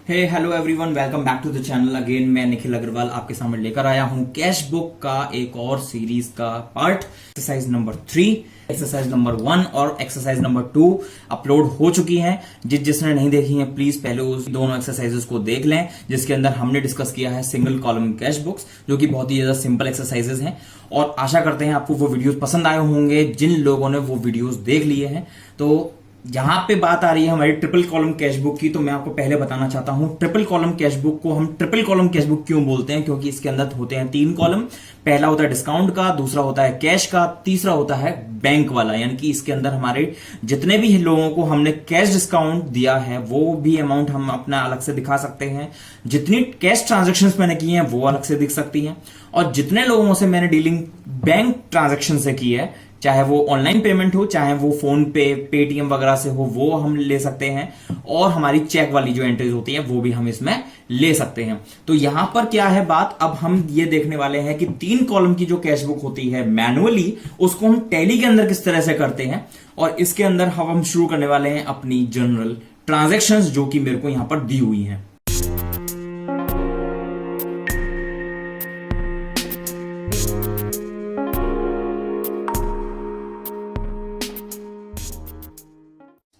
Hey hello everyone, welcome back to the channel again. मैं निखिल अग्रवाल आपके सामने लेकर आया हूं कैश बुक का एक और सीरीज का part. Exercise number 3, exercise number 1 और एक्सरसाइज नंबर 2 अपलोड हो चुकी हैं। जिसने नहीं देखी है प्लीज पहले उस दोनों एक्सरसाइजेस को देख लें, जिसके अंदर हमने डिस्कस किया है सिंगल कॉलम कैश बुक्स, जो कि बहुत ही ज्यादा सिंपल एक्सरसाइजेस हैं। और आशा करते हैं आपको वो वीडियोस पसंद आए होंगे जिन लोगों ने वो वीडियोस देख लिए हैं। तो यहां पे बात आ रही है हमारी ट्रिपल कॉलम कैश बुक की। तो मैं आपको पहले बताना चाहता हूं, ट्रिपल कॉलम कैश बुक को हम ट्रिपल कॉलम कैश बुक क्यों बोलते हैं, क्योंकि इसके अंदर होते हैं 3 कॉलम। पहला होता है डिस्काउंट का, दूसरा होता है कैश का, तीसरा होता है बैंक वाला। यानी कि इसके अंदर हमारे जितने भी लोगों को हमने कैश डिस्काउंट दिया है वो भी अमाउंट हम अपना अलग से दिखा सकते हैं। जितनी कैश ट्रांजेक्शन मैंने की हैं वो अलग से दिख सकती हैं, और जितने लोगों से मैंने डीलिंग बैंक ट्रांजेक्शन से की है, चाहे वो ऑनलाइन पेमेंट हो, चाहे वो फोन पे, पेटीएम वगैरह से हो, वो हम ले सकते हैं। और हमारी चेक वाली जो एंट्रीज होती है वो भी हम इसमें ले सकते हैं। तो यहां पर क्या है बात, अब हम ये देखने वाले हैं कि 3 कॉलम की जो कैश बुक होती है मैनुअली, उसको हम टैली के अंदर किस तरह से करते हैं। और इसके अंदर हम शुरू करने वाले हैं अपनी जनरल ट्रांजेक्शंस, जो कि मेरे को यहां पर दी हुई हैं।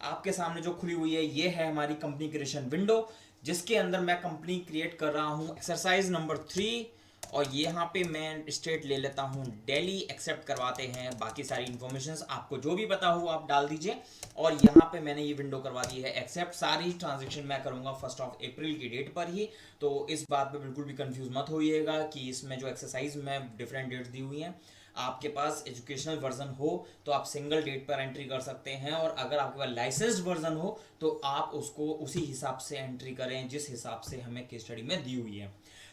आपके सामने जो खुली हुई है ये है हमारी कंपनी क्रिएशन विंडो, जिसके अंदर मैं कंपनी क्रिएट कर रहा हूं एक्सरसाइज नंबर 3। और यहां पे मैं स्टेट ले लेता हूं दिल्ली, एक्सेप्ट करवाते हैं। बाकी सारी इंफॉर्मेशंस आपको जो भी पता हो आप डाल दीजिए। और यहां पे मैंने ये विंडो करवा दी है एक्सेप्ट। सारी ट्रांजेक्शन मैं करूंगा 1 अप्रैल की डेट पर ही। तो इस बात पे बिल्कुल भी कंफ्यूज मत होइएगा कि इसमें जो एक्सरसाइज में डिफरेंट डेट्स दी हुई हैं। आपके पास एजुकेशनल वर्जन हो तो आप सिंगल डेट पर एंट्री कर सकते हैं, और अगर आपके पास लाइसेंस्ड वर्जन हो तो आप उसको उसी हिसाब से एंट्री करें जिस हिसाब से हमें केस स्टडी में दी हुई है।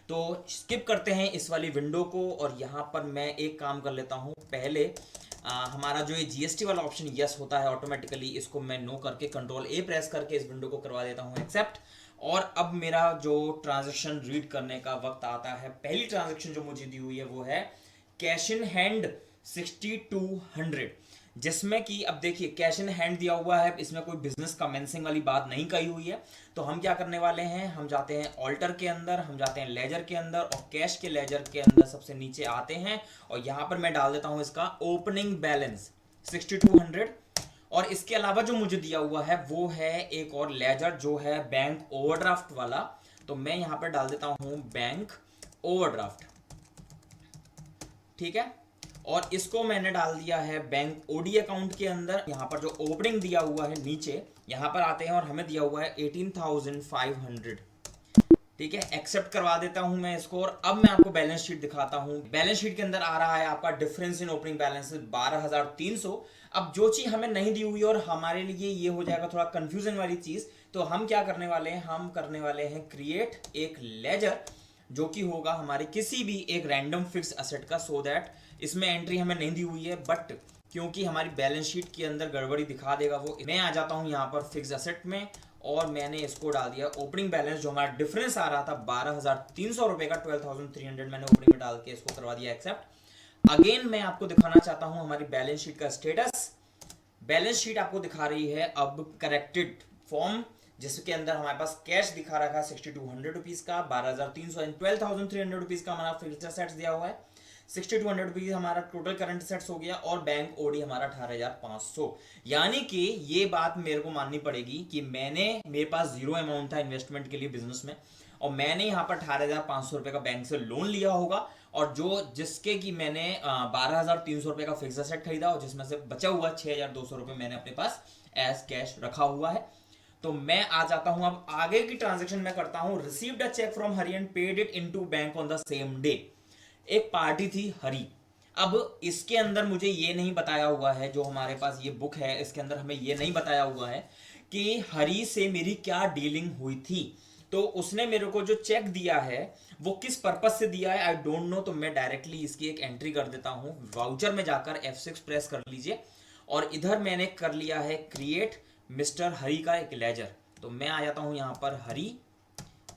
तो स्किप करते हैं इस वाली विंडो को, और यहां पर मैं एक काम कर लेता हूं। पहले हमारा जो ये जीएसटी वाला ऑप्शन यस होता है ऑटोमेटिकली, इसको मैं नो करके कंट्रोल ए प्रेस करके इस विंडो को करवा देता हूं एक्सेप्ट। और अब मेरा जो ट्रांजेक्शन रीड करने का वक्त आता है, पहली ट्रांजेक्शन जो मुझे दी हुई है वो है कैश इन हैंड 6200, जिसमें कि अब देखिए कैश इन हैंड दिया हुआ है, इसमें कोई बिजनेस कमेंसिंग वाली बात नहीं कही हुई है। तो हम क्या करने वाले हैं, हम जाते हैं ऑल्टर के अंदर, हम जाते हैं लेजर के अंदर, और कैश के लेजर के अंदर सबसे नीचे आते हैं। और यहां पर मैं डाल देता हूं इसका ओपनिंग बैलेंस 6200। और इसके अलावा जो मुझे दिया हुआ है वो है एक और लेजर, जो है बैंक ओवरड्राफ्ट वाला। तो मैं यहां पर डाल देता हूं बैंक ओवरड्राफ्ट, ठीक है। और इसको मैंने डाल दिया है बैंक ओडी अकाउंट के अंदर। यहां पर जो ओपनिंग दिया हुआ है नीचे, यहां पर आते हैं और हमें दिया हुआ है 18,500, ठीक है। एक्सेप्ट करवा देता हूं मैं इसको। और अब मैं आपको बैलेंस शीट दिखाता हूं। बैलेंस शीट के अंदर आ रहा है आपका डिफरेंस इन ओपनिंग बैलेंस 12,300। अब जो चीज हमें नहीं दी हुई और हमारे लिए ये हो जाएगा थोड़ा कंफ्यूजन वाली चीज, तो हम क्या करने वाले हैं, हम करने वाले हैं क्रिएट एक लेजर, जो कि होगा हमारे किसी भी एक रैंडम फिक्स असेट का। सो दैट इसमें एंट्री हमें नहीं दी हुई है, बट क्योंकि हमारी बैलेंस शीट के अंदर गड़बड़ी दिखा देगा वो, मैं आ जाता हूं यहां पर फिक्स असेट में, और मैंने इसको डाल दिया ओपनिंग बैलेंस। जो हमारा डिफरेंस आ रहा था 12,300 रुपए का, 12,300 मैंने ओपनिंग में डाल के इसको करवा दिया एक्सेप्ट। अगेन मैं आपको दिखाना चाहता हूं हमारी बैलेंस शीट का स्टेटस। बैलेंस शीट आपको दिखा रही है अब करेक्टेड फॉर्म, जिसके अंदर हमारे पास कैश दिखा रखा है 6200 रुपीज का, 12,300 एंड 12,300 रुपीज का हमारा फिक्स्ड असेट्स दिया हुआ है। 6200 रुपीज हमारा टोटल करंट असेट्स हो गया, और बैंक ओडी हमारा 18,500। यानी कि ये बात मेरे को माननी पड़ेगी कि मेरे पास जीरो अमाउंट था इन्वेस्टमेंट के लिए बिजनेस में, और मैंने यहाँ पर 18,500 रुपए का बैंक से लोन लिया होगा, और जिसके कि मैंने 12,300 रुपए का फिक्स असेट खरीदा, और जिसमें से बचा हुआ 6,200 रुपए मैंने अपने पास एज कैश रखा हुआ है। तो मैं आ जाता हूं, अब आगे की ट्रांजैक्शन मैं करता हूं। Received a cheque from Hari and paid it into bank on the same day. एक पार्टी थी हरी। अब इसके अंदर मुझे ये नहीं बताया हुआ है, जो हमारे पास ये बुक है इसके अंदर हमें ये नहीं बताया हुआ है कि हरी से मेरी क्या डीलिंग हुई थी। तो उसने मेरे को जो चेक दिया है वो किस पर्पज से दिया है आई डोंट नो। तो मैं डायरेक्टली इसकी एक एंट्री कर देता हूं। वाउचर में जाकर F6 प्रेस कर लीजिए, और इधर मैंने कर लिया है क्रिएट मिस्टर हरी का एक लेजर। तो मैं आ जाता हूं यहां पर हरी,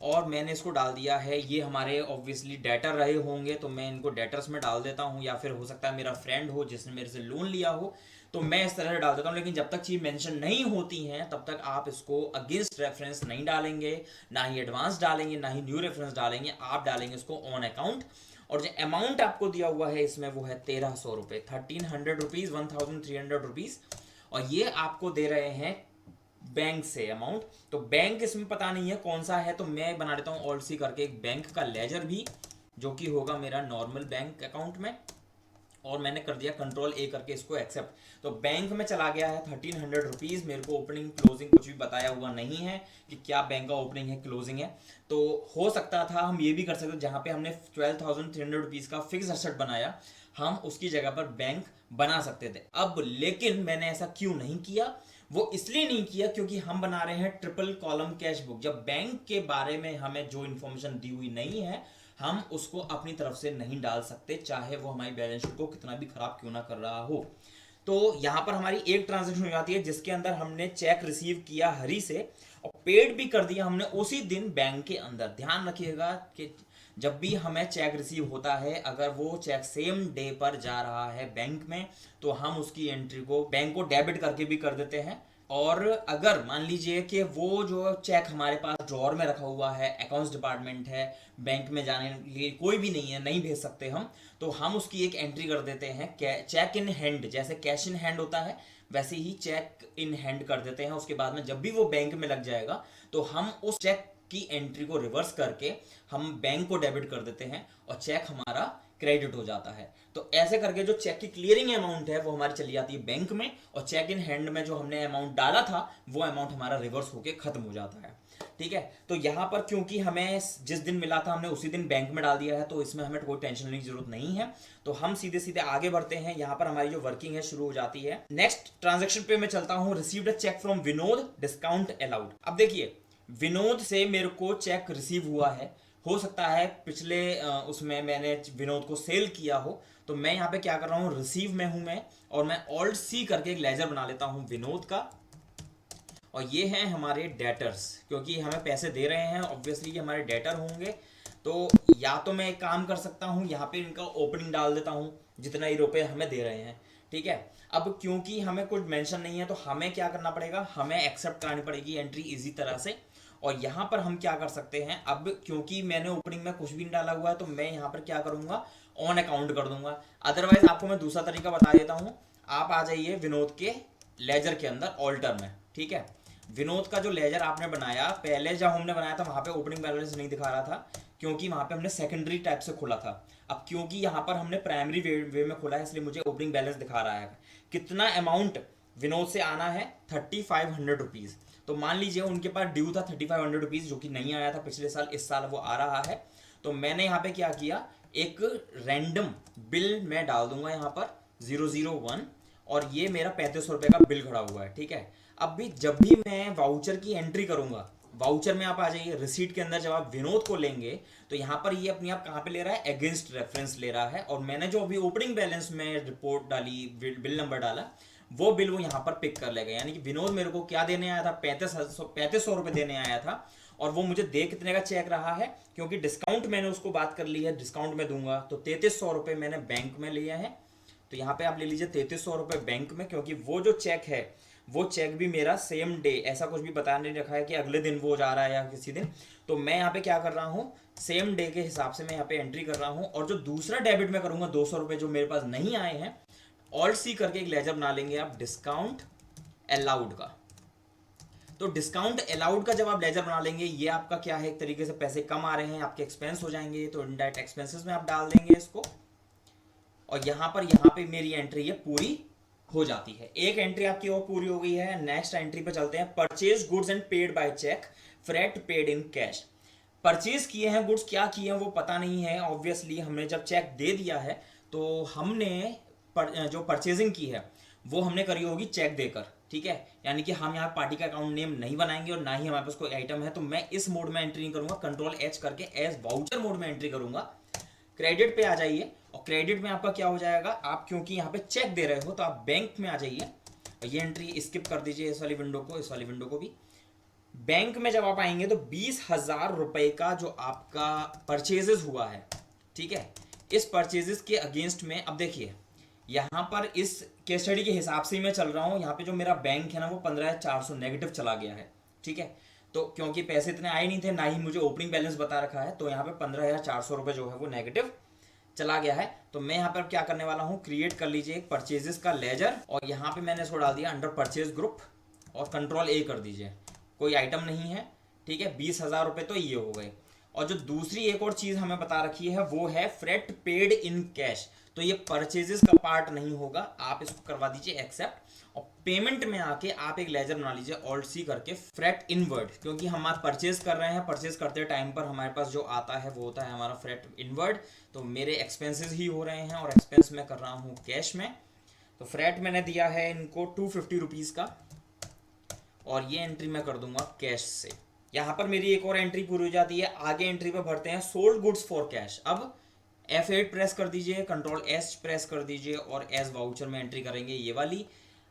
और मैंने इसको डाल दिया है, ये हमारे ऑब्वियसली डेटर रहे होंगे तो मैं इनको डेटर्स में डाल देता हूँ, या फिर हो सकता है मेरा फ्रेंड हो जिसने मेरे से लोन लिया हो, तो मैं इस तरह से डाल देता हूँ। लेकिन जब तक चीज मेंशन नहीं होती हैं तब तक आप इसको अगेंस्ट रेफरेंस नहीं डालेंगे, ना ही एडवांस डालेंगे, ना ही न्यू रेफरेंस डालेंगे, आप डालेंगे इसको ऑन अकाउंट। और जो अमाउंट आपको दिया हुआ है इसमें वो है 1300 रुपये, 1300 रुपीज, 1300 रुपीज, और ये आपको दे रहे हैं बैंक से अमाउंट। तो बैंक इसमें पता नहीं है कौन सा है, तो मैं बना देता हूँ ऑल्ट सी करके एक बैंक का लेजर भी, जो कि होगा मेरा नॉर्मल बैंक अकाउंट में, और मैंने कर दिया कंट्रोल ए करके इसको एक्सेप्ट। तो बैंक में चला गया है 1300 रुपीज। मेरे को ओपनिंग क्लोजिंग कुछ भी बताया हुआ नहीं है कि क्या बैंक का ओपनिंग है क्लोजिंग है। तो हो सकता था हम ये भी कर सकते, जहां पे हमने 12,300 रुपीज का फिक्स एसेट बनाया, हम उसकी जगह पर बैंक बना सकते थे। अब लेकिन मैंने ऐसा क्यों नहीं किया, वो इसलिए नहीं किया क्योंकि हम बना रहे हैं ट्रिपल कॉलम कैश बुक। जब बैंक के बारे में हमें जो इन्फॉर्मेशन दी हुई नहीं है, हम उसको अपनी तरफ से नहीं डाल सकते, चाहे वो हमारी बैलेंस शीट को कितना भी खराब क्यों ना कर रहा हो। तो यहां पर हमारी एक ट्रांजेक्शन हो जाती है जिसके अंदर हमने चेक रिसीव किया हरी से, और पेड भी कर दिया हमने उसी दिन बैंक के अंदर। ध्यान रखिएगा कि जब भी हमें चेक रिसीव होता है, अगर वो चेक सेम डे पर जा रहा है बैंक में, तो हम उसकी एंट्री को बैंक को डेबिट करके भी कर देते हैं। और अगर मान लीजिए कि वो जो चेक हमारे पास ड्रॉअर में रखा हुआ है, अकाउंट्स डिपार्टमेंट है, बैंक में जाने के लिए कोई भी नहीं है, नहीं भेज सकते हम, तो हम उसकी एक एंट्री कर देते हैं चेक इन हैंड। जैसे कैश इन हैंड होता है वैसे ही चेक इन हैंड कर देते हैं। उसके बाद में जब भी वो बैंक में लग जाएगा तो हम उस चेक की एंट्री को रिवर्स करके हम बैंक को डेबिट कर देते हैं और चेक हमारा क्रेडिट हो जाता है। तो ऐसे करके जो चेक की क्लियरिंग अमाउंट है वो हमारी चली जाती है बैंक में, और चेक इन हैंड में जो हमने अमाउंट डाला था वो अमाउंट हमारा रिवर्स होके खत्म हो जाता है। ठीक है, तो यहां पर क्योंकि हमें जिस दिन मिला था हमने उसी दिन बैंक में डाल दिया है, तो इसमें हमें कोई टेंशन लेने की जरूरत नहीं है। तो हम सीधे सीधे आगे बढ़ते हैं। यहां पर हमारी जो वर्किंग है शुरू हो जाती है। नेक्स्ट ट्रांजेक्शन पे मैं चलता हूं। Received a cheque from Vinod, discount allowed. अब देखिए, विनोद से मेरे को चेक रिसीव हुआ है, हो सकता है पिछले उसमें मैंने विनोद को सेल किया हो। तो मैं यहाँ पे क्या कर रहा हूँ, रिसीव में हूं मैं, और मैं ऑल्ट सी करके एक लेजर बना लेता हूँ विनोद का, और ये हैं हमारे डेटर्स, क्योंकि हमें पैसे दे रहे हैं, ऑब्वियसली ये हमारे डेटर होंगे। तो या तो मैं एक काम कर सकता हूँ, यहाँ पे इनका ओपनिंग डाल देता हूँ जितना ही रुपए हमें दे रहे हैं। ठीक है, अब क्योंकि हमें कुछ मेंशन नहीं है तो हमें क्या करना पड़ेगा, हमें एक्सेप्ट करानी पड़ेगी एंट्री इजी तरह से। और यहाँ पर हम क्या कर सकते हैं, अब क्योंकि मैंने ओपनिंग में कुछ भी नहीं डाला हुआ है तो मैं यहाँ पर क्या करूंगा, ऑन अकाउंट कर दूंगा। अदरवाइज आपको मैं दूसरा तरीका बता देता हूँ। आप आ जाइए विनोद के लेजर के अंदर ऑल्टर में। ठीक है, विनोद का जो लेजर आपने बनाया, पहले जब हमने बनाया था वहां पे ओपनिंग बैलेंस नहीं दिखा रहा था, क्योंकि वहां पे हमने सेकेंडरी टाइप से खोला था। अब क्योंकि यहाँ पर हमने प्राइमरी वे में खोला है, इसलिए मुझे ओपनिंग बैलेंस दिखा रहा है। कितना अमाउंट विनोद से आना है, 3500 रुपीज। तो मान लीजिए उनके पास ड्यू था 3500 रुपीज, जो कि नहीं आया था पिछले साल, इस साल वो आ रहा है। तो मैंने यहाँ पे क्या किया, एक रैंडम बिल मैं डाल दूंगा यहाँ पर 001, और ये मेरा 3500 रुपए का बिल खड़ा हुआ है। ठीक है, अब भी जब भी मैं वाउचर की एंट्री करूंगा, वाउचर में आप आ जाइए, रिसीट के अंदर जब आप विनोद को लेंगे तो यहाँ पर ये अपने आप कहाँ पे ले रहा है, अगेंस्ट रेफरेंस ले रहा है। और मैंने जो अभी ओपनिंग बैलेंस में रिपोर्ट डाली, बिल नंबर डाला, वो बिल वो यहाँ पर पिक कर लेगा। यानी कि विनोद मेरे को क्या देने आया था, 3500 रुपए देने आया था, और वो मुझे दे कितने का चेक रहा है, क्योंकि डिस्काउंट मैंने उसको बात कर ली है, डिस्काउंट में दूंगा, तो 3300 रुपए मैंने बैंक में लिया है। तो यहाँ पे आप ले लीजिए 3300 रुपए बैंक में, क्योंकि वो जो चेक है वो चेक भी मेरा सेम डे, ऐसा कुछ भी बता नहीं रखा है कि अगले दिन वो जा रहा है या किसी दिन। तो मैं यहाँ पे क्या कर रहा हूँ, सेम डे के हिसाब से मैं यहाँ पे एंट्री कर रहा हूँ। और जो दूसरा डेबिट में करूंगा 200 रुपए जो मेरे पास नहीं आए हैं, ऑल्ट सी करके एक लेजर बना लेंगे आप डिस्काउंट अलाउड का। तो डिस्काउंट अलाउड का जब आप लेजर बना लेंगे, ये आपका क्या है, एक तरीके से पैसे कम आ रहे हैं, आपके एक्सपेंस हो जाएंगे, तो इनडायरेक्ट एक्सपेंसेस में आप डाल देंगे इसको। और यहाँ पे मेरी एंट्री ये पूरी हो जाती है। एक एंट्री आपकी और पूरी हो गई है। नेक्स्ट एंट्री पे चलते हैं। Purchase goods and paid by cheque, freight paid in cash. Purchase किए हैं गुड्स, क्या किए हैं वो पता नहीं है। ऑब्वियसली हमने जब चेक दे दिया है तो हमने जो परचेजिंग की है वो हमने करी होगी चेक देकर। ठीक है, यानी कि हम यहाँ पार्टी का अकाउंट नेम नहीं बनाएंगे और ना ही हमारे पास कोई आइटम है, तो मैं इस मोड में एंट्री नहीं करूंगा, कंट्रोल एच करके एज वाउचर मोड में एंट्री करूंगा। क्रेडिट पे आ जाइए, और क्रेडिट में आपका क्या हो जाएगा, आप क्योंकि यहाँ पे चेक दे रहे हो तो आप बैंक में आ जाइए, ये एंट्री स्किप कर दीजिए, इस वाली विंडो को, इस वाली विंडो को भी। बैंक में जब आप आएंगे तो 20,000 रुपए का जो आपका परचेजेस हुआ है, ठीक है, इस परचेजेस के अगेंस्ट में अब देखिए यहाँ पर इस केस स्टडी के हिसाब से ही मैं चल रहा हूँ। यहाँ पे जो मेरा बैंक है ना वो 15,400 नेगेटिव चला गया है, ठीक है। तो क्योंकि पैसे इतने आए नहीं थे, ना ही मुझे ओपनिंग बैलेंस बता रखा है, तो यहाँ पे 15,400 रुपये जो है वो नेगेटिव चला गया है। तो मैं यहाँ पर क्या करने वाला हूँ, क्रिएट कर लीजिए एक परचेजेस का लेजर, और यहाँ पे मैंने इसको डाल दिया अंडर परचेज ग्रुप, और कंट्रोल ए कर दीजिए। कोई आइटम नहीं है, ठीक है। 20,000 रुपये तो ये हो गए। और जो दूसरी एक और चीज हमें बता रखी है वो है फ्रेट पेड इन कैश। तो ये परचेजेस का पार्ट नहीं होगा, आप इसको करवा दीजिए एक्सेप्ट, और पेमेंट में आके आप एक लेजर बना लीजिए ऑल्ट सी करके फ्रेट इनवर्ड, क्योंकि हम आज परचेज कर रहे हैं, परचेज करते टाइम पर हमारे पास जो आता है वो होता है हमारा फ्रेट इनवर्ड। तो मेरे एक्सपेंसेस ही हो रहे हैं और एक्सपेंस में कर रहा हूँ कैश में। तो फ्रेट मैंने दिया है इनको 250 रुपीज का, और ये एंट्री मैं कर दूंगा कैश से। यहां पर मेरी एक और एंट्री पूरी हो जाती है। आगे एंट्री पे भरते हैं सोल्ड गुड्स फॉर कैश। अब F8 प्रेस कर दीजिए, कंट्रोल S प्रेस कर दीजिए, और एस वाउचर में एंट्री करेंगे ये वाली।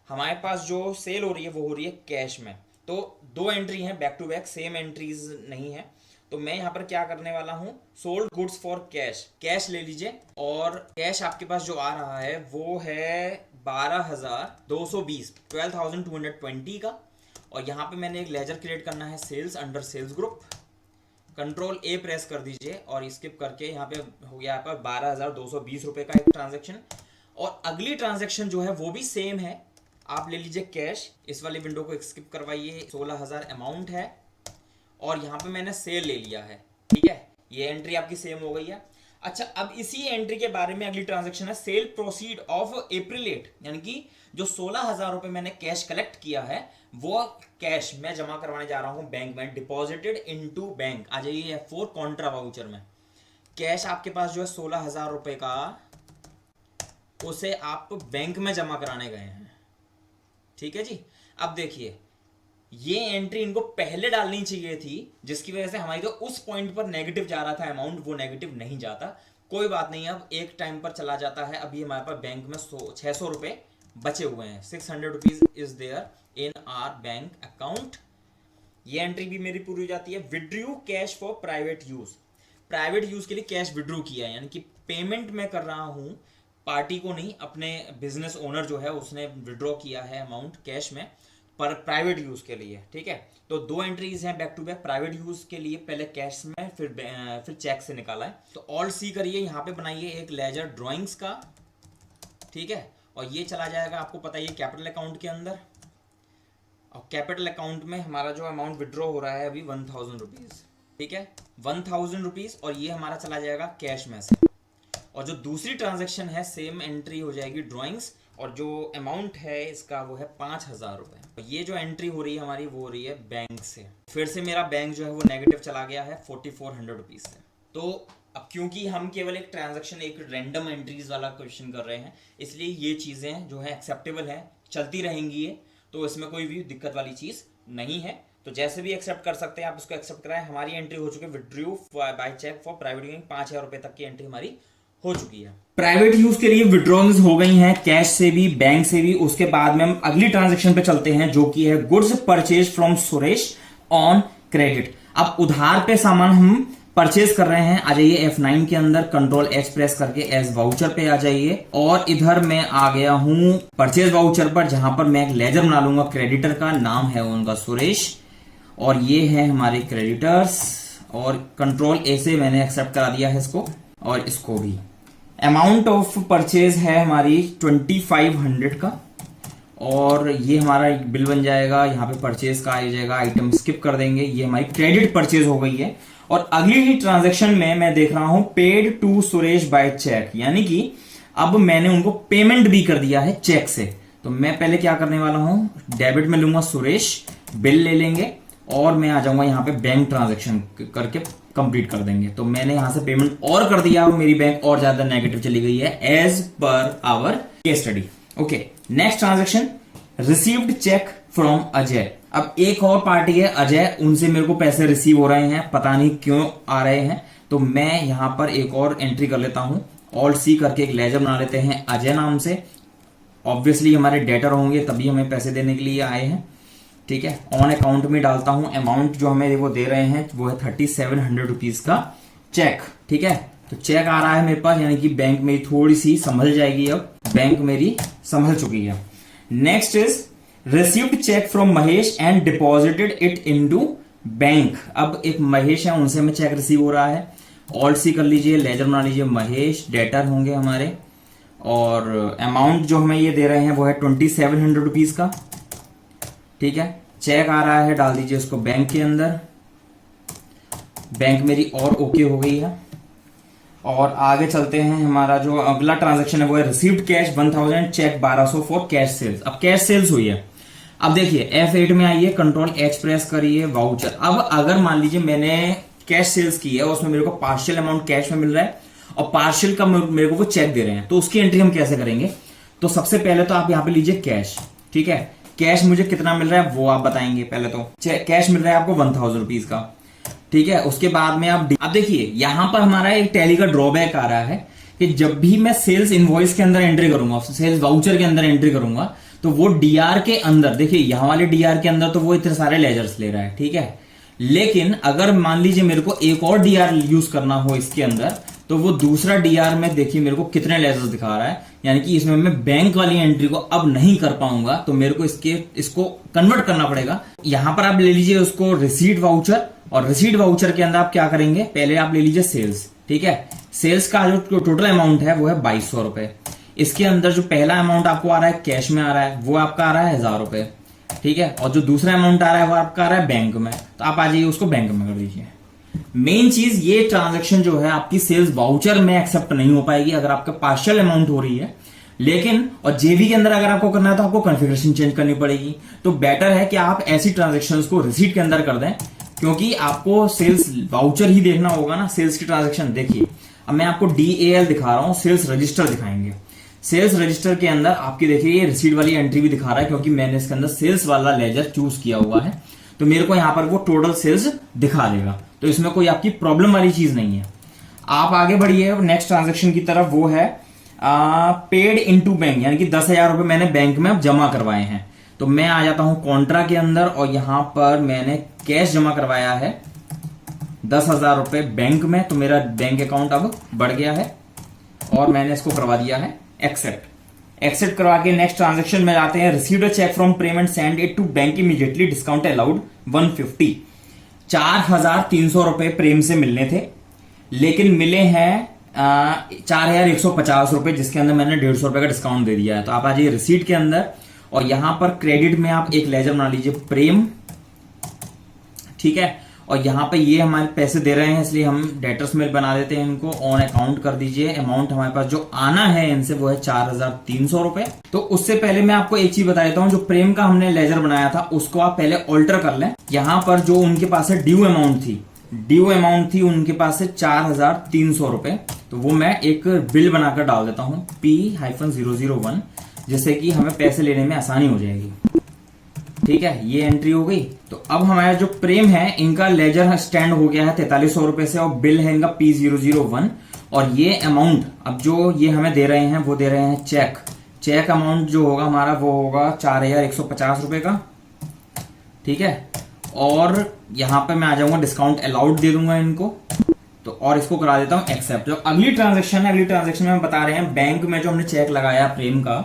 हमारे पास जो सेल हो रही है वो हो रही है कैश में। तो दो एंट्री हैं back to back, same entries नहीं है। तो मैं यहाँ पर क्या करने वाला हूँ, sold goods for cash, cash ले लीजिए, और कैश आपके पास जो आ रहा है वो है 12,220, 12,220 का। और यहाँ पे मैंने एक लेजर क्रिएट करना है sales, under sales group, control A press कर दीजिए, और स्किप करके यहाँ पे हो गया पर 12,220 रुपए का एक ट्रांजेक्शन। और अगली ट्रांजेक्शन जो है वो भी सेम है, आप ले लीजिए कैश, इस वाली विंडो को स्किप करवाइए, 16,000 अमाउंट है, और यहाँ पे मैंने सेल ले लिया है, ठीक है। ये एंट्री आपकी सेम हो गई है। अच्छा, अब इसी एंट्री के बारे में अगली ट्रांजेक्शन है सेल प्रोसीड ऑफ अप्रैल 8, यानी कि जो 16,000 रुपए मैंने कैश कलेक्ट किया है वो कैश मैं जमा करवाने जा रहा हूं बैंक में, डिपॉजिटेड इनटू बैंक। आ जाइए F4 कॉन्ट्रा वाउचर में। कैश आपके पास जो है 16,000 रुपए का, उसे आप बैंक में जमा कराने गए हैं, ठीक है जी। अब देखिए ये एंट्री इनको पहले डालनी चाहिए थी, जिसकी वजह से हमारी जो उस पॉइंट पर नेगेटिव जा रहा था अमाउंट, वो नेगेटिव नहीं जाता। कोई बात नहीं, अब एक टाइम पर चला जाता है। अभी हमारे पास बैंक में 600 रुपए बचे हुए हैं, 600 rupees is there in our bank account. ये एंट्री भी मेरी पूरी हो जाती है। Withdrew cash for private use, private use के लिए कैश विड्रू किया है, यानी कि पेमेंट में कर रहा हूं, पार्टी को नहीं, अपने बिजनेस ओनर जो है उसने विड्रॉ किया है अमाउंट कैश में, पर प्राइवेट यूज के लिए, ठीक है। तो दो एंट्रीज हैं back to back, private use के लिए पहले कैश में, फिर चेक से निकाला है। तो ऑल्ट सी करिए, यहाँ पे बनाइए एक लेजर ड्राइंग्स का, ठीक है, और ये चला जाएगा आपको पता है कैपिटल अकाउंट के अंदर। और कैपिटल अकाउंट में हमारा जो अमाउंट विड्रॉ हो रहा है अभी 1,000 रुपीज, ठीक है, 1,000 रुपीज, और ये हमारा चला जाएगा कैश में से। और जो दूसरी ट्रांजेक्शन है सेम एंट्री हो जाएगी ड्राइंग्स, और जो अमाउंट है इसका वो है 5,000 रुपए। तो ये जो एंट्री हो रही है हमारी वो हो रही है बैंक से। फिर से मेरा बैंक जो है वो नेगेटिव चला गया है 4,400 रुपीज से। तो अब क्योंकि हम केवल एक ट्रांजैक्शन, एक रैंडम एंट्रीज वाला क्वेश्चन कर रहे हैं, इसलिए ये चीजें जो है एक्सेप्टेबल है, चलती रहेंगी ये, तो इसमें कोई भी दिक्कत वाली चीज नहीं है। तो जैसे भी एक्सेप्ट कर सकते हैं आप, इसको एक्सेप्ट कराएं। हमारी एंट्री हो चुकी है withdrew by cheque for private use, 5,000 रुपए तक की एंट्री हमारी हो चुकी है। प्राइवेट यूज के लिए विड्रॉल्स हो गई हैं कैश से भी, बैंक से भी। उसके बाद में हम अगली ट्रांजैक्शन पे चलते हैं जो कि है goods purchase from Suresh on credit. अब उधार पे सामान हम परचेज कर रहे हैं। आ जाइए F9 के अंदर, कंट्रोल H प्रेस करके एस वाउचर पे आ जाइए, और इधर मैं आ गया हूं परचेज वाउचर पर, जहां पर मैं एक लेजर बना लूंगा क्रेडिटर का, नाम है उनका सुरेश, और ये है हमारे क्रेडिटर्स, और कंट्रोल A से मैंने एक्सेप्ट करा दिया है इसको और इसको भी। अमाउंट ऑफ परचेज है हमारी 2,500 का, और ये हमारा एक बिल बन जाएगा। यहाँ पे परचेज का आ जाएगा, आइटम स्किप कर देंगे, ये हमारी क्रेडिट परचेज हो गई है। और अगली ही ट्रांजैक्शन में मैं देख रहा हूं paid to Suresh by cheque, यानी कि अब मैंने उनको पेमेंट भी कर दिया है चेक से। तो मैं पहले क्या करने वाला हूं, डेबिट में लूंगा सुरेश, बिल ले लेंगे, और मैं आ जाऊंगा यहाँ पे बैंक ट्रांजैक्शन करके कंप्लीट कर देंगे। तो मैंने यहां से पेमेंट और कर दिया, मेरी बैंक और ज्यादा नेगेटिव चली गई है as per our case study. Okay, next transaction received cheque from Ajay. अब एक और पार्टी है अजय, उनसे मेरे को पैसे रिसीव हो रहे हैं, पता नहीं क्यों आ रहे हैं। तो मैं यहां पर एक और एंट्री कर लेता हूं, ऑल्ट सी करके एक लेजर बना लेते हैं अजय नाम से। ऑब्वियसली हमारे डेटर होंगे तभी हमें पैसे देने के लिए आए हैं। ठीक है, ऑन अकाउंट में डालता हूं। अमाउंट जो हमें वो दे रहे हैं वो है 3700 रुपीज का चेक। ठीक है, तो चेक आ रहा है मेरे पास, यानी कि बैंक मेरी थोड़ी सी संभल जाएगी। अब बैंक मेरी संभल चुकी है। Next is received cheque from Mahesh and deposited it into bank. अब एक महेश है, उनसे हमें चेक रिसीव हो रहा है। ऑल्ट सी कर लीजिए, लेजर बना लीजिए, महेश डेटर होंगे हमारे, और अमाउंट जो हमें ये दे रहे हैं वो है 2700 रुपीज का। ठीक है, चेक आ रहा है, डाल दीजिए उसको बैंक के अंदर। बैंक मेरी और ओके हो गई है। और आगे चलते हैं, हमारा जो अगला ट्रांजैक्शन है वो है received cash 1000, cheque 1200 for cash sales. अब कैश सेल्स हुई है। अब देखिए F8 में आइए, कंट्रोल H प्रेस करिए, वाउचर। अब अगर मान लीजिए मैंने कैश सेल्स की है और उसमें मेरे को पार्शियल अमाउंट कैश में मिल रहा है और पार्शियल का मेरे को वो चेक दे रहे हैं, तो उसकी एंट्री हम कैसे करेंगे? तो सबसे पहले तो आप यहाँ पे लीजिए कैश। ठीक है, कैश मुझे कितना मिल रहा है वो आप बताएंगे। पहले तो कैश मिल रहा है आपको 1000 रुपीज का। ठीक है, उसके बाद में आप देखिए यहां पर हमारा एक टैली का ड्रॉबैक आ रहा है कि जब भी मैं सेल्स इनवॉइस के अंदर एंट्री करूंगा, सेल्स वाउचर के अंदर एंट्री करूंगा, तो वो डीआर के अंदर, देखिए यहां वाले डीआर के अंदर तो वो इतने सारे लेजर्स ले रहा है। ठीक है, लेकिन अगर मान लीजिए मेरे को एक और डीआर यूज करना हो इसके अंदर, तो वो दूसरा डीआर में देखिए मेरे को कितने लेजर्स दिखा रहा है, यानी कि इसमें मैं बैंक वाली एंट्री को अब नहीं कर पाऊंगा, तो मेरे को इसको कन्वर्ट करना पड़ेगा। यहां पर आप ले लीजिए उसको रिसीट वाउचर, और रिसीट वाउचर के अंदर आप क्या करेंगे, पहले आप ले लीजिए सेल्स। ठीक है, सेल्स का जो टोटल अमाउंट है वो है 2200 रुपए। इसके अंदर जो पहला अमाउंट आपको आ रहा है कैश में आ रहा है, वो आपका आ रहा है 1000 रुपए। ठीक है, और जो दूसरा अमाउंट आ रहा है वो आपका आ रहा है बैंक में, तो आप आ जाइए उसको बैंक में कर दीजिए। मेन चीज, ये ट्रांजैक्शन जो है आपकी सेल्स वाउचर में एक्सेप्ट नहीं हो पाएगी अगर आपका पार्शियल अमाउंट हो रही है, लेकिन और जेवी के अंदर अगर आपको करना है तो आपको कॉन्फ़िगरेशन चेंज करनी पड़ेगी। तो बेटर है कि आप ऐसी ट्रांजैक्शंस को रिसीट के अंदर कर दें, क्योंकि आपको सेल्स वाउचर ही देखना होगा ना, सेल्स की ट्रांजैक्शन। देखिए अब मैं आपको DAL दिखा रहा हूं, सेल्स रजिस्टर दिखाएंगे। सेल्स रजिस्टर के अंदर आपकी देखिए ये रिसीट वाली एंट्री भी दिखा रहा है, क्योंकि मैंने इसके अंदर सेल्स वाला लेजर चूज किया हुआ है, तो मेरे को यहां पर वो टोटल सेल्स दिखा देगा। तो इसमें कोई आपकी प्रॉब्लम वाली चीज नहीं है। आप आगे बढ़िए नेक्स्ट ट्रांजैक्शन की तरफ, वो है पेड इनटू बैंक, यानी कि 10,000 रुपए मैंने बैंक में अब जमा करवाए हैं। तो मैं आ जाता हूं कॉन्ट्रा के अंदर, और यहां पर मैंने कैश जमा करवाया है 10,000 रुपए बैंक में, तो मेरा बैंक अकाउंट अब बढ़ गया है और मैंने इसको करवा दिया है एक्सेप्ट करवा के नेक्स्ट ट्रांजैक्शन में जाते हैं। Received a cheque from payment, send it to bank immediately, discount allowed 150। 4300 रुपए प्रेम से मिलने थे, लेकिन मिले हैं 4150 रुपए, जिसके अंदर मैंने 150 रुपए का डिस्काउंट दे दिया है। तो आप आ जाइए रिसीट के अंदर, और यहां पर क्रेडिट में आप एक लेजर बना लीजिए प्रेम। ठीक है, और यहां पे ये हमारे पैसे दे रहे हैं, इसलिए हम डेटर्स में बना देते हैं इनको, ऑन अकाउंट कर दीजिए। अमाउंट हमारे पास जो आना है इनसे वो है 4300 रुपए। तो उससे पहले मैं आपको एक चीज बता देता हूं, जो प्रेम का हमने लेजर बनाया था उसको आप पहले ऑल्टर कर लें। यहां पर जो उनके पास है ड्यू अमाउंट थी उनके पास से 4300 रुपए, तो वो मैं एक बिल बनाकर डाल देता हूं P-001, जिससे कि हमें पैसे लेने में आसानी हो जाएगी। ठीक है, ये एंट्री हो गई। तो अब हमारा जो प्रेम है इनका लेजर स्टैंड हो गया है 4300 रुपए से, और बिल है इनका P-001, और ये अमाउंट अब जो ये हमें दे रहे हैं वो दे रहे हैं चेक अमाउंट जो होगा हमारा वो होगा 4150 रुपए का। ठीक है, और यहां पे मैं आ जाऊंगा डिस्काउंट अलाउड दे दूंगा इनको, तो और इसको करा देता हूं एक्सेप्ट। जो अगली ट्रांजैक्शन में हम बता रहे हैं बैंक में जो हमने चेक लगाया प्रेम का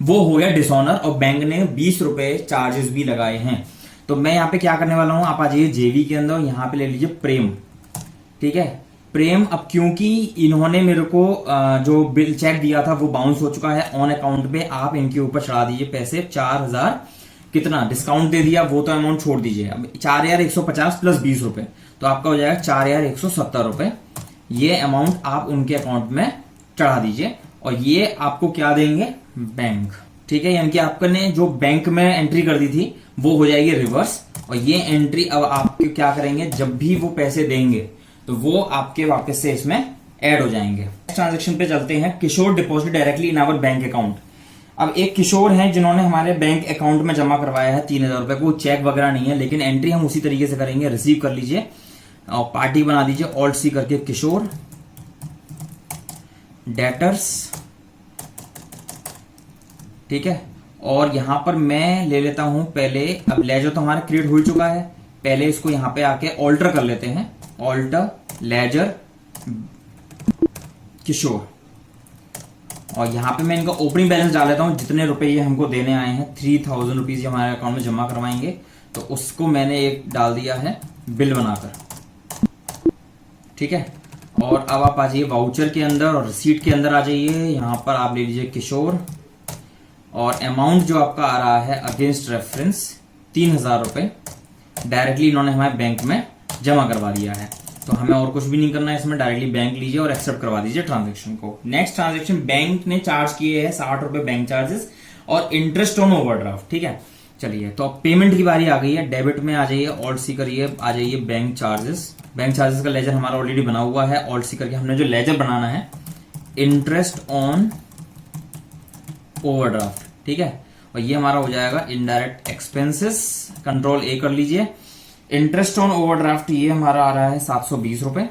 वो हो गया डिसऑनर, और बैंक ने 20 रुपए चार्जेस भी लगाए हैं। तो मैं यहाँ पे क्या करने वाला हूं, आप आ जाइए जेवी के अंदर, यहाँ पे ले लीजिए प्रेम। ठीक है, प्रेम अब क्योंकि इन्होंने मेरे को जो बिल चेक दिया था वो बाउंस हो चुका है ऑन अकाउंट पे, आप इनके ऊपर चढ़ा दीजिए पैसे 4000, कितना डिस्काउंट दे दिया वो तो अमाउंट छोड़ दीजिए। अब 4150 प्लस 20 रुपए, तो आपका हो जाएगा 4170 रुपए। ये अमाउंट आप उनके अकाउंट में चढ़ा दीजिए, और ये आपको क्या देंगे, बैंक। ठीक है, यानी कि आपने जो बैंक में एंट्री कर दी थी वो हो जाएगी रिवर्स, और ये एंट्री अब आप क्या करेंगे, जब भी वो पैसे देंगे तो वो आपके वापस से इसमें ऐड हो जाएंगे। ट्रांजैक्शन पे चलते हैं। Kishore deposit directly in our bank account. अब एक किशोर हैं जिन्होंने हमारे बैंक अकाउंट में जमा करवाया है 3000 रुपए को, चेक वगैरह नहीं है, लेकिन एंट्री हम उसी तरीके से करेंगे। रिसीव कर लीजिए और पार्टी बना दीजिए, ऑल्ट सी करके किशोर डेटर्स। ठीक है, और यहाँ पर मैं ले लेता हूं पहले, अब लेजर तो हमारा क्रिएट हो चुका है, पहले इसको यहाँ पे आके ऑल्टर कर लेते हैं, ऑल्टर लेजर किशोर, और यहाँ पे मैं इनका ओपनिंग बैलेंस डाल लेता हूँ, जितने रुपए ये हमको देने आए हैं 3000 रुपीज ये हमारे अकाउंट में जमा करवाएंगे, तो उसको मैंने एक डाल दिया है बिल बनाकर, ठीक है। और अब आप आ जाइए वाउचर के अंदर और रिसीट के अंदर आ जाइए, यहाँ पर आप ले लीजिए किशोर, और अमाउंट जो आपका आ रहा है अगेंस्ट रेफरेंस 3000 रुपए डायरेक्टली इन्होंने हमारे बैंक में जमा करवा दिया है, तो हमें और कुछ भी नहीं करना है इसमें, डायरेक्टली बैंक लीजिए और एक्सेप्ट करवा दीजिए ट्रांजेक्शन को। नेक्स्ट ट्रांजेक्शन, बैंक ने चार्ज किए हैं 60 रुपए बैंक चार्जेस और इंटरेस्ट ऑन ओवरड्राफ्ट, ठीक है। चलिए, तो अब पेमेंट की बारी आ गई है, डेबिट में आ जाइए, ऑल्ट सी करिए, आ जाइए बैंक चार्जेस। बैंक चार्जेस का लेजर हमारा ऑलरेडी बना हुआ है, ऑल्ट सी करके हमने जो लेजर बनाना है इंटरेस्ट ऑन ओवरड्राफ्ट, ठीक है, और ये हमारा हो जाएगा इनडायरेक्ट एक्सपेंसेस, कंट्रोल ए कर लीजिए। इंटरेस्ट ऑन ओवरड्राफ्ट ये हमारा आ रहा है 720 रुपए,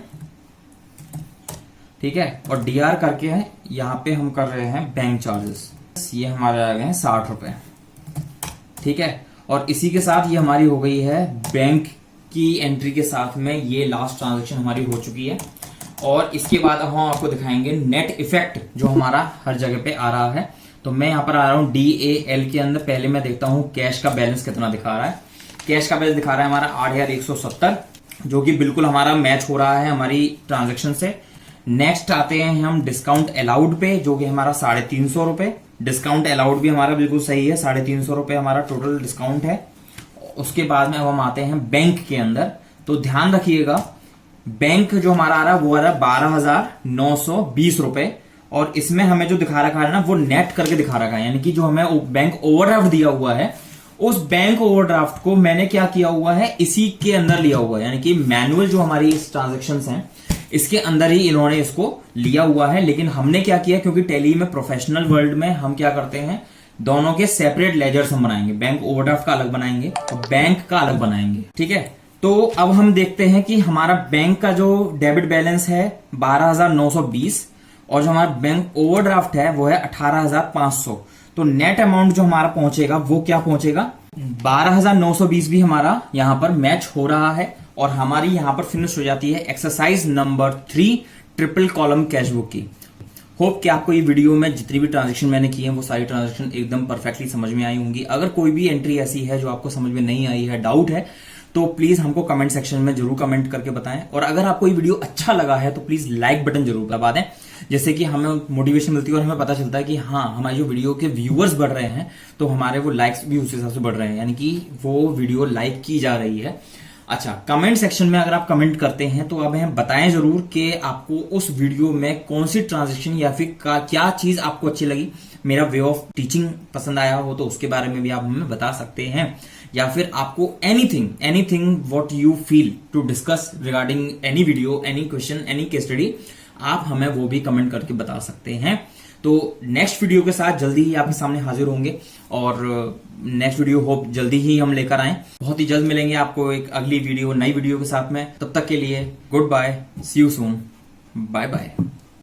ठीक है, और डीआर करके है यहाँ पे हम कर रहे हैं बैंक चार्जेस, ये हमारे आ गए हैं 60 रुपए, ठीक है। और इसी के साथ ये हमारी हो गई है बैंक की एंट्री के साथ में, ये लास्ट ट्रांजेक्शन हमारी हो चुकी है। और इसके बाद अब हम आपको दिखाएंगे नेट इफेक्ट जो हमारा हर जगह पे आ रहा है। तो मैं यहाँ पर आ रहा हूँ DAL के अंदर, पहले मैं देखता हूँ कैश का बैलेंस कितना दिखा रहा है। कैश का बैलेंस दिखा रहा है हमारा 8170, जो कि बिल्कुल हमारा मैच हो रहा है हमारी ट्रांजेक्शन से। नेक्स्ट आते हैं हम डिस्काउंट अलाउड पे, जो कि हमारा 350 रुपए, डिस्काउंट अलाउड भी हमारा बिल्कुल सही है, 350 रुपए हमारा टोटल डिस्काउंट है। उसके बाद में अब हम आते हैं बैंक के अंदर, तो ध्यान रखिएगा बैंक जो हमारा आ रहा है वो आ रहा है 12,920 रुपए, और इसमें हमें जो दिखा रखा है ना वो नेट करके दिखा रखा है, यानी कि जो हमें बैंक ओवरड्राफ्ट दिया हुआ है उस बैंक ओवरड्राफ्ट को मैंने क्या किया हुआ है इसी के अंदर लिया हुआ है, यानी कि मैनुअल जो हमारी ट्रांजेक्शन हैं इसके अंदर ही इन्होंने इसको लिया हुआ है। लेकिन हमने क्या किया, क्योंकि टैली में प्रोफेशनल वर्ल्ड में हम क्या करते हैं, दोनों के सेपरेट लेजर्स हम बनाएंगे, बैंक ओवरड्राफ्ट का अलग बनाएंगे और बैंक का अलग बनाएंगे, ठीक है। तो अब हम देखते हैं कि हमारा बैंक का जो डेबिट बैलेंस है 12,920 और जो हमारा बैंक ओवरड्राफ्ट है वो है 18,500, तो नेट अमाउंट जो हमारा पहुंचेगा वो क्या पहुंचेगा, 12,920 भी हमारा यहां पर मैच हो रहा है। और हमारी यहां पर फिनिश हो जाती है exercise number 3 triple column cash book की। होप कि आपको ये वीडियो में जितनी भी ट्रांजेक्शन मैंने की है वो सारी ट्रांजेक्शन एकदम परफेक्टली समझ में आई होंगी। अगर कोई भी एंट्री ऐसी है जो आपको समझ में नहीं आई है, डाउट है, तो प्लीज हमको कमेंट सेक्शन में जरूर कमेंट करके बताएं। और अगर आपको ये वीडियो अच्छा लगा है तो प्लीज लाइक बटन जरूर दबा दें, जिससे कि हमें मोटिवेशन मिलती है और हमें पता चलता है कि हाँ हमारे जो वीडियो के व्यूअर्स बढ़ रहे हैं तो हमारे वो लाइक्स भी उस हिसाब से बढ़ रहे हैं, यानी कि वो वीडियो लाइक की जा रही है। अच्छा, कमेंट सेक्शन में अगर आप कमेंट करते हैं तो अब हमें बताएं जरूर कि आपको उस वीडियो में कौन सी ट्रांजेक्शन या फिर क्या चीज आपको अच्छी लगी, मेरा वे ऑफ टीचिंग पसंद आया हो तो उसके बारे में भी आप हमें बता सकते हैं, या फिर आपको anything what you feel to discuss regarding any video, any question, any case study, आप हमें वो भी कमेंट करके बता सकते हैं। तो नेक्स्ट वीडियो के साथ जल्दी ही आपके सामने हाजिर होंगे और नेक्स्ट वीडियो होप जल्दी ही हम लेकर आए, बहुत ही जल्द मिलेंगे आपको एक अगली वीडियो, नई वीडियो के साथ में। तब तक के लिए good bye, see you soon, bye bye.